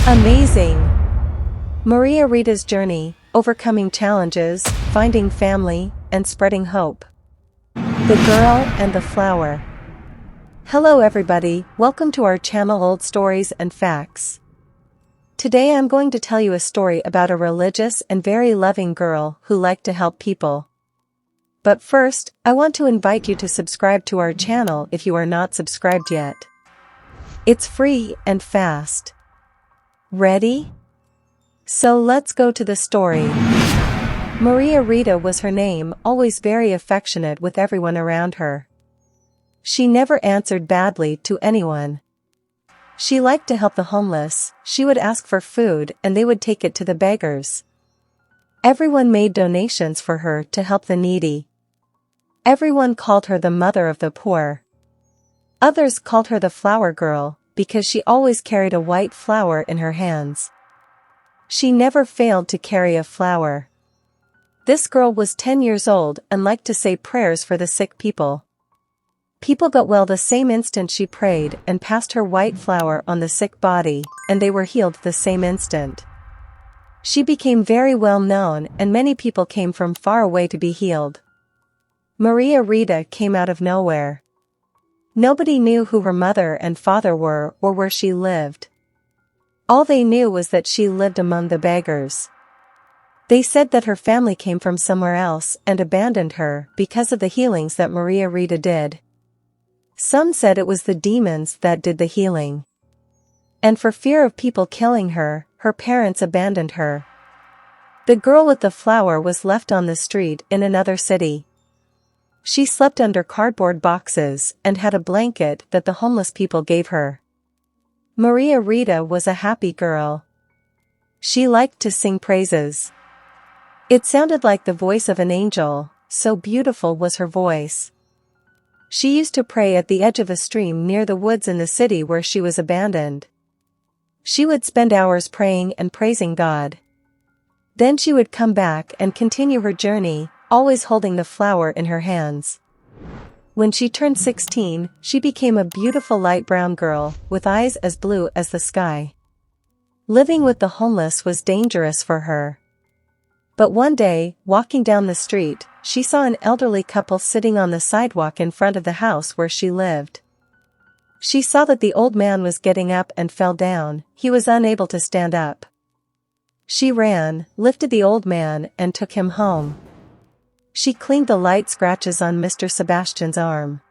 Amazing! Maria Rita's journey, overcoming challenges, finding family, and spreading hope. The Girl and the Flower. Hello everybody, welcome to our channel Old Stories and Facts. Today I'm going to tell you a story about a religious and very loving girl who liked to help people. But first, I want to invite you to subscribe to our channel if you are not subscribed yet. It's free and fast. Ready? So let's go to the story. Maria Rita was her name, always very affectionate with everyone around her. She never answered badly to anyone. She liked to help the homeless, she would ask for food and they would take it to the beggars. Everyone made donations for her to help the needy. Everyone called her the mother of the poor. Others called her the flower girl, because she always carried a white flower in her hands. She never failed to carry a flower. This girl was 10 years old and liked to say prayers for the sick people. People got well the same instant she prayed and passed her white flower on the sick body, and they were healed the same instant. She became very well known and many people came from far away to be healed. Maria Rita came out of nowhere. Nobody knew who her mother and father were or where she lived. All they knew was that she lived among the beggars. They said that her family came from somewhere else and abandoned her because of the healings that Maria Rita did. Some said it was the demons that did the healing. And for fear of people killing her, her parents abandoned her. The girl with the flower was left on the street in another city. She slept under cardboard boxes and had a blanket that the homeless people gave her. Maria Rita was a happy girl. She liked to sing praises. It sounded like the voice of an angel, so beautiful was her voice. She used to pray at the edge of a stream near the woods in the city where she was abandoned. She would spend hours praying and praising God. Then she would come back and continue her journey, always holding the flower in her hands. When she turned 16, she became a beautiful light brown girl, with eyes as blue as the sky. Living with the homeless was dangerous for her. But one day, walking down the street, she saw an elderly couple sitting on the sidewalk in front of the house where she lived. She saw that the old man was getting up and fell down, he was unable to stand up. She ran, lifted the old man, and took him home. She cleaned the light scratches on Mr. Sebastian's arm.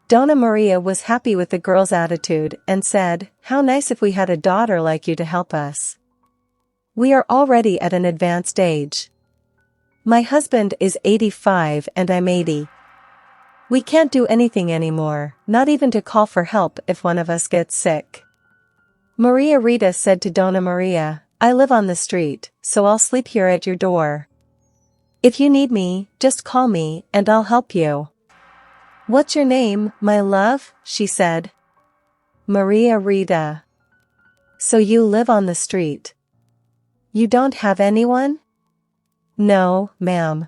Donna Maria was happy with the girl's attitude and said, "How nice if we had a daughter like you to help us. We are already at an advanced age. My husband is 85 and I'm 80. We can't do anything anymore, not even to call for help if one of us gets sick." Maria Rita said to Donna Maria, "I live on the street, so I'll sleep here at your door. If you need me, just call me and I'll help you." "What's your name, my love?" she said. "Maria Rita." "So you live on the street? You don't have anyone?" "No, ma'am.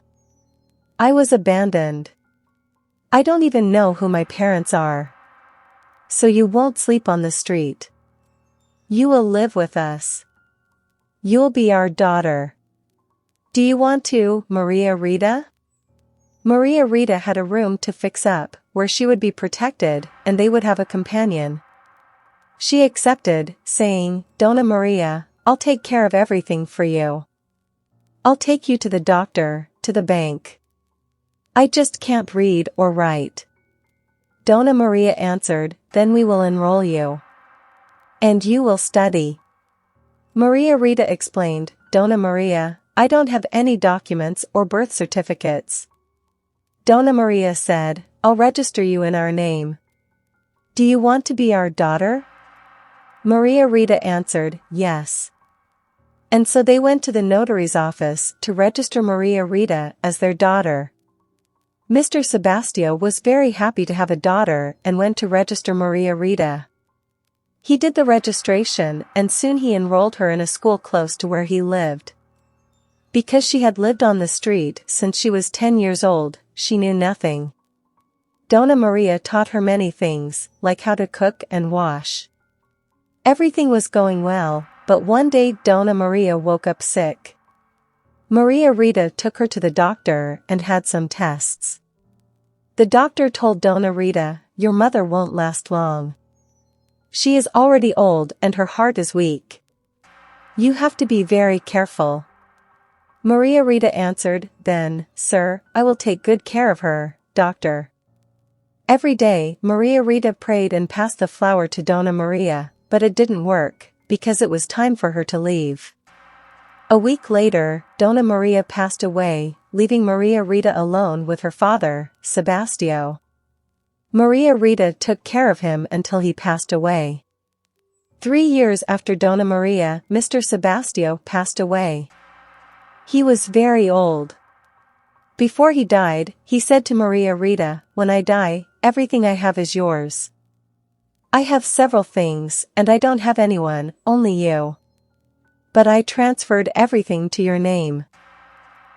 I was abandoned. I don't even know who my parents are." "So you won't sleep on the street. You will live with us. You'll be our daughter. Do you want to, Maria Rita?" Maria Rita had a room to fix up, where she would be protected, and they would have a companion. She accepted, saying, "Donna Maria, I'll take care of everything for you. I'll take you to the doctor, to the bank. I just can't read or write." Donna Maria answered, "Then we will enroll you. And you will study." Maria Rita explained, "Donna Maria, I don't have any documents or birth certificates." Donna Maria said, "I'll register you in our name. Do you want to be our daughter?" Maria Rita answered, "Yes." And so they went to the notary's office to register Maria Rita as their daughter. Mr. Sebastian was very happy to have a daughter and went to register Maria Rita. He did the registration and soon he enrolled her in a school close to where he lived. Because she had lived on the street since she was 10 years old, she knew nothing. Donna Maria taught her many things, like how to cook and wash. Everything was going well, But one day Donna Maria woke up sick. Maria Rita took her to the doctor and had some tests. The doctor told Donna Rita, "Your mother won't last long. She is already old and her heart is weak. You have to be very careful." Maria Rita answered, "Then, sir, I will take good care of her, doctor." Every day, Maria Rita prayed and passed the flour to Donna Maria, but it didn't work, because it was time for her to leave. A week later, Donna Maria passed away, leaving Maria Rita alone with her father, Sebastio. Maria Rita took care of him until he passed away. 3 years after Donna Maria, Mr. Sebastio passed away. He was very old. Before he died, he said to Maria Rita, "When I die, everything I have is yours. I have several things, and I don't have anyone, only you. But I transferred everything to your name."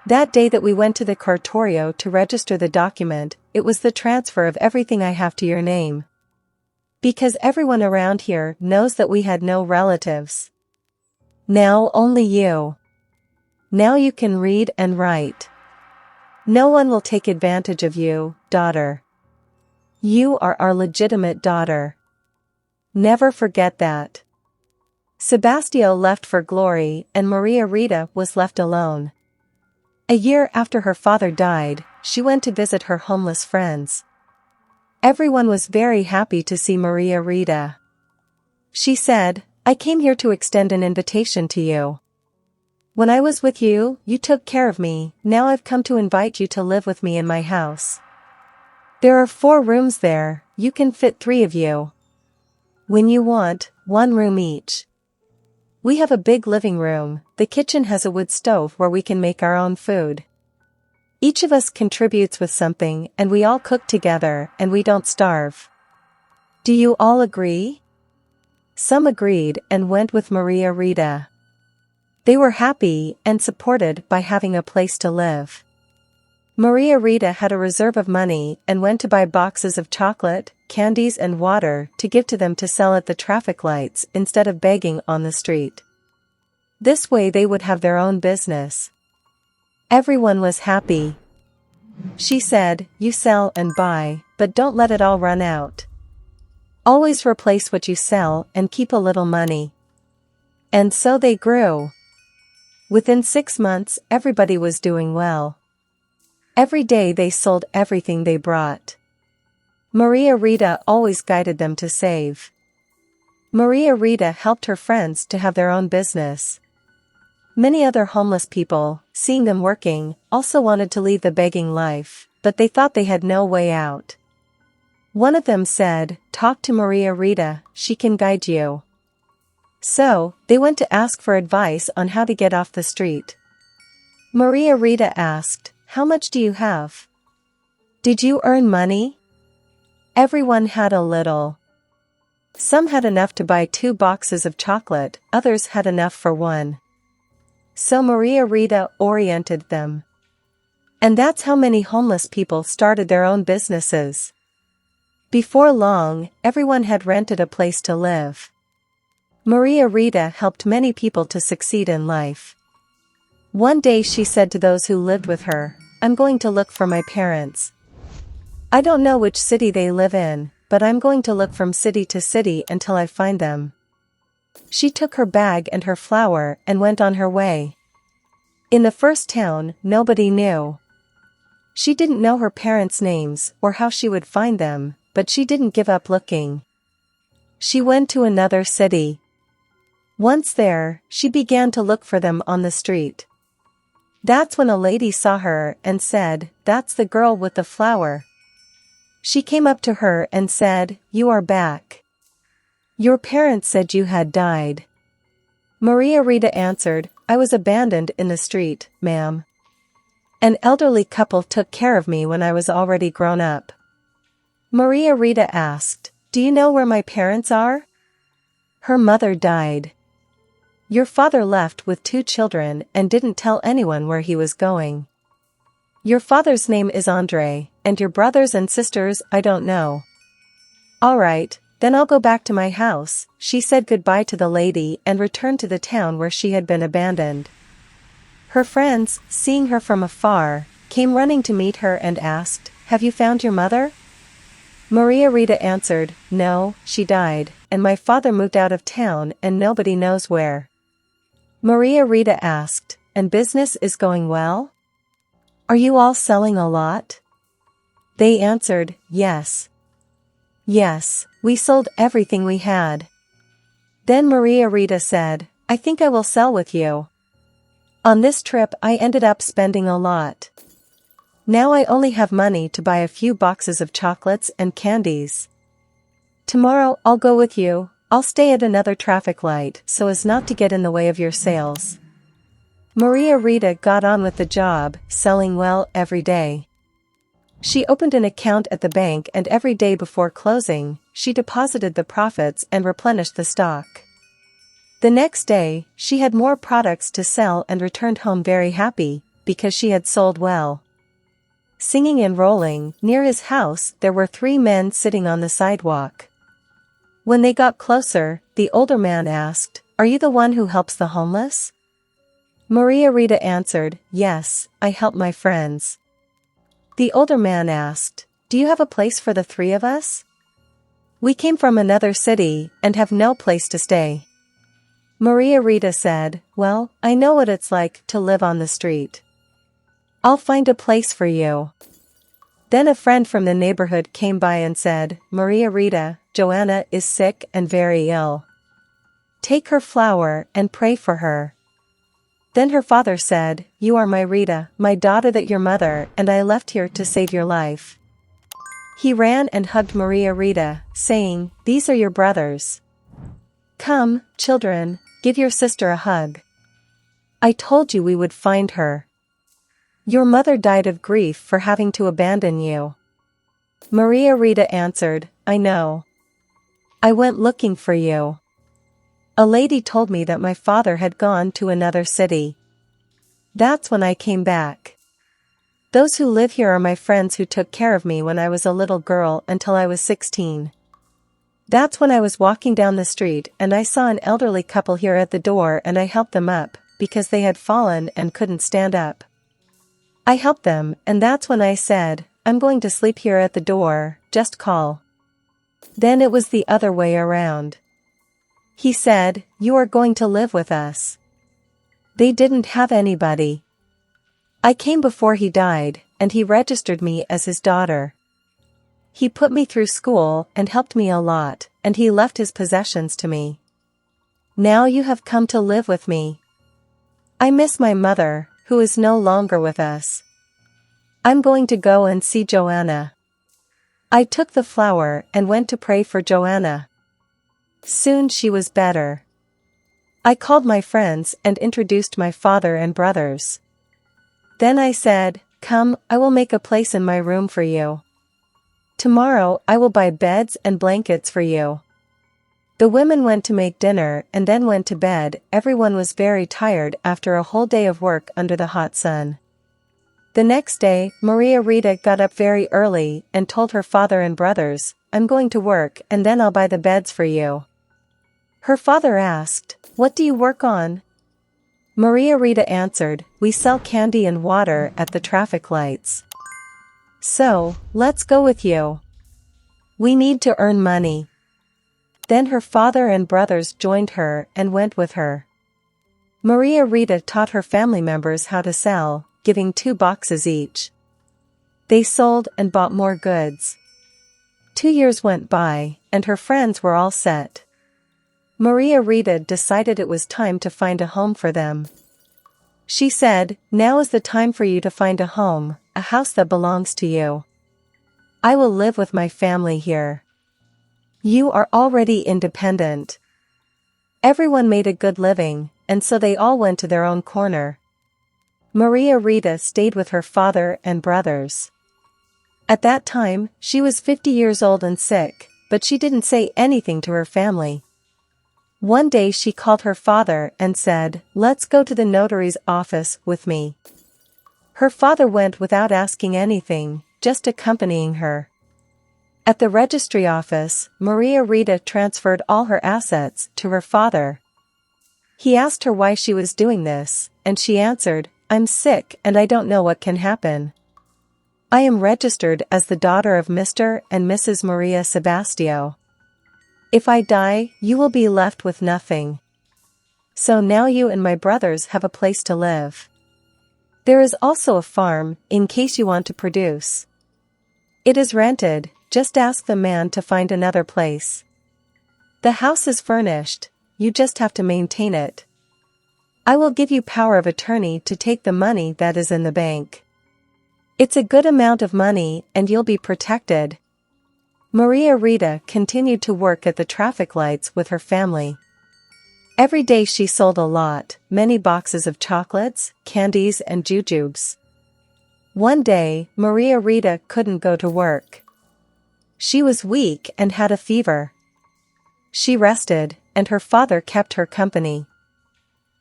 That day that we went to the Cartorio to register the document, it was the transfer of everything I have to your name. Because everyone around here knows that we had no relatives. Now only you. Now you can read and write. No one will take advantage of you, daughter. You are our legitimate daughter. Never forget that. Sebastio left for glory and Maria Rita was left alone. A year after her father died, she went to visit her homeless friends. Everyone was very happy to see Maria Rita. She said, "I came here to extend an invitation to you. When I was with you, you took care of me, now I've come to invite you to live with me in my house. There are 4 rooms there, you can fit 3 of you. When you want, 1 room each. We have a big living room, the kitchen has a wood stove where we can make our own food. Each of us contributes with something and we all cook together and we don't starve. Do you all agree?" Some agreed and went with Maria Rita. They were happy and supported by having a place to live. Maria Rita had a reserve of money and went to buy boxes of chocolate, candies and water to give to them to sell at the traffic lights instead of begging on the street. This way they would have their own business. Everyone was happy. She said, "You sell and buy, but don't let it all run out. Always replace what you sell and keep a little money." And so they grew. Within 6 months, everybody was doing well. Every day they sold everything they brought. Maria Rita always guided them to save. Maria Rita helped her friends to have their own business. Many other homeless people, seeing them working, also wanted to leave the begging life, but they thought they had no way out. One of them said, "Talk to Maria Rita, she can guide you." So, they went to ask for advice on how to get off the street. Maria Rita asked, "How much do you have? Did you earn money?" Everyone had a little. Some had enough to buy 2 boxes of chocolate, others had enough for 1. So Maria Rita oriented them. And that's how many homeless people started their own businesses. Before long, everyone had rented a place to live. Maria Rita helped many people to succeed in life. One day she said to those who lived with her, "I'm going to look for my parents. I don't know which city they live in, but I'm going to look from city to city until I find them." She took her bag and her flour and went on her way. In the first town, nobody knew. She didn't know her parents' names or how she would find them, but she didn't give up looking. She went to another city. Once there, she began to look for them on the street. That's when a lady saw her and said, "That's the girl with the flour." She came up to her and said, "You are back. Your parents said you had died." Maria Rita answered, "I was abandoned in the street, ma'am. An elderly couple took care of me when I was already grown up." Maria Rita asked, "Do you know where my parents are?" Her mother died. Your father left with 2 children and didn't tell anyone where he was going. Your father's name is Andre, and your brothers and sisters I don't know. All right, Then I'll go back to my house." She said goodbye to the lady and returned to the town where she had been abandoned. Her friends, seeing her from afar, came running to meet her and asked, "Have you found your mother?" Maria Rita answered, "No, she died, and my father moved out of town and nobody knows where." Maria Rita asked, "And business is going well? Are you all selling a lot?" They answered, "Yes. Yes, we sold everything we had." Then Maria Rita said, "I think I will sell with you. On this trip I ended up spending a lot. Now I only have money to buy a few boxes of chocolates and candies. Tomorrow I'll go with you. I'll stay at another traffic light so as not to get in the way of your sales." Maria Rita got on with the job, selling well every day. She opened an account at the bank and every day before closing, she deposited the profits and replenished the stock. The next day, she had more products to sell and returned home very happy, because she had sold well. Singing and rolling, near his house there were 3 men sitting on the sidewalk. When they got closer, the older man asked, "Are you the one who helps the homeless?" Maria Rita answered, "Yes, I help my friends." The older man asked, "Do you have a place for the 3 of us? We came from another city and have no place to stay." Maria Rita said, "Well, I know what it's like to live on the street. I'll find a place for you." Then a friend from the neighborhood came by and said, "Maria Rita, Joanna is sick and very ill. Take her flour and pray for her." Then her father said, "You are my Rita, my daughter, that your mother and I left here to save your life." He ran and hugged Maria Rita, saying, "These are your brothers. Come, children, give your sister a hug. I told you we would find her. Your mother died of grief for having to abandon you." Maria Rita answered, "I know. I went looking for you. A lady told me that my father had gone to another city. That's when I came back. Those who live here are my friends who took care of me when I was a little girl until I was 16. That's when I was walking down the street and I saw an elderly couple here at the door and I helped them up, because they had fallen and couldn't stand up. I helped them and that's when I said, 'I'm going to sleep here at the door, just call.' Then it was the other way around. He said, 'You are going to live with us.' They didn't have anybody. I came before he died, and he registered me as his daughter. He put me through school and helped me a lot, and he left his possessions to me. Now you have come to live with me. I miss my mother, who is no longer with us. I'm going to go and see Joanna." I took the flour and went to pray for Joanna. Soon she was better. I called my friends and introduced my father and brothers. Then I said, "Come, I will make a place in my room for you. Tomorrow I will buy beds and blankets for you." The women went to make dinner and then went to bed. Everyone was very tired after a whole day of work under the hot sun. The next day, Maria Rita got up very early and told her father and brothers, "I'm going to work and then I'll buy the beds for you." Her father asked, "What do you work on?" Maria Rita answered, "We sell candy and water at the traffic lights. So, let's go with you. We need to earn money." Then her father and brothers joined her and went with her. Maria Rita taught her family members how to sell, giving 2 boxes each. They sold and bought more goods. 2 years went by, and her friends were all set. Maria Rita decided it was time to find a home for them. She said, "Now is the time for you to find a home, a house that belongs to you. I will live with my family here. You are already independent." Everyone made a good living, and so they all went to their own corner. Maria Rita stayed with her father and brothers. At that time, she was 50 years old and sick, but she didn't say anything to her family. One day she called her father and said, "Let's go to the notary's office with me." Her father went without asking anything, just accompanying her. At the registry office, Maria Rita transferred all her assets to her father. He asked her why she was doing this, and she answered, "I'm sick and I don't know what can happen. I am registered as the daughter of Mr. and Mrs. Maria Sebastio. If I die, you will be left with nothing. So now you and my brothers have a place to live. There is also a farm, in case you want to produce. It is rented, just ask the man to find another place. The house is furnished, you just have to maintain it. I will give you power of attorney to take the money that is in the bank. It's a good amount of money and you'll be protected." Maria Rita continued to work at the traffic lights with her family. Every day she sold a lot, many boxes of chocolates, candies and jujubes. One day, Maria Rita couldn't go to work. She was weak and had a fever. She rested, and her father kept her company.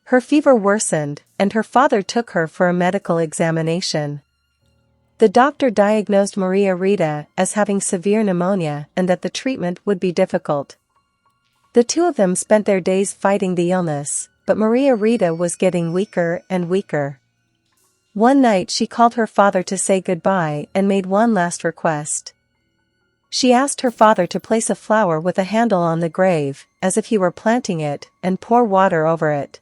Her fever worsened, and her father took her for a medical examination. The doctor diagnosed Maria Rita as having severe pneumonia and that the treatment would be difficult. The two of them spent their days fighting the illness, but Maria Rita was getting weaker and weaker. One night she called her father to say goodbye and made one last request. She asked her father to place a flower with a handle on the grave, as if he were planting it, and pour water over it.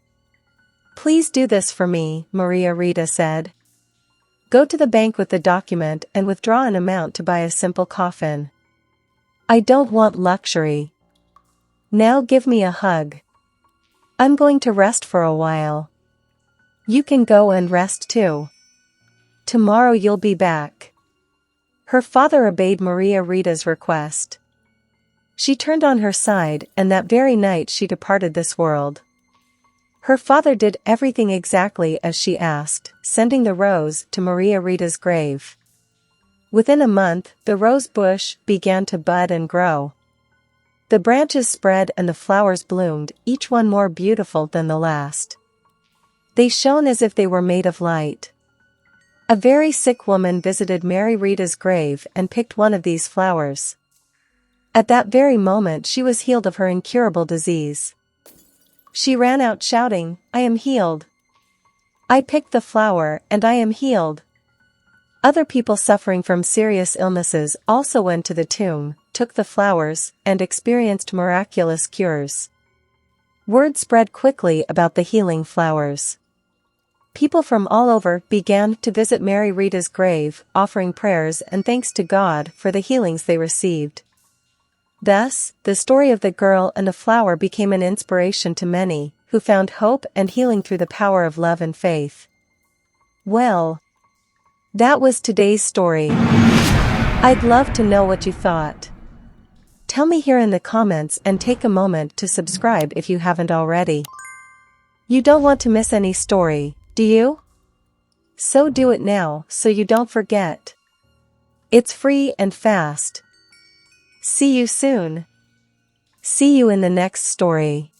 "Please do this for me," Maria Rita said. "Go to the bank with the document and withdraw an amount to buy a simple coffin. I don't want luxury. Now give me a hug. I'm going to rest for a while. You can go and rest too. Tomorrow you'll be back." Her father obeyed Maria Rita's request. She turned on her side, and that very night she departed this world. Her father did everything exactly as she asked, sending the rose to Maria Rita's grave. Within a month, the rose bush began to bud and grow. The branches spread and the flowers bloomed, each one more beautiful than the last. They shone as if they were made of light. A very sick woman visited Mary Rita's grave and picked one of these flowers. At that very moment she was healed of her incurable disease. She ran out shouting, "I am healed. I picked the flower and I am healed." Other people suffering from serious illnesses also went to the tomb, took the flowers, and experienced miraculous cures. Word spread quickly about the healing flowers. People from all over began to visit Mary Rita's grave, offering prayers and thanks to God for the healings they received. Thus, the story of the girl and the flower became an inspiration to many, who found hope and healing through the power of love and faith. Well, that was today's story. I'd love to know what you thought. Tell me here in the comments and take a moment to subscribe if you haven't already. You don't want to miss any story, do you? So do it now so you don't forget. It's free and fast. See you soon. See you in the next story.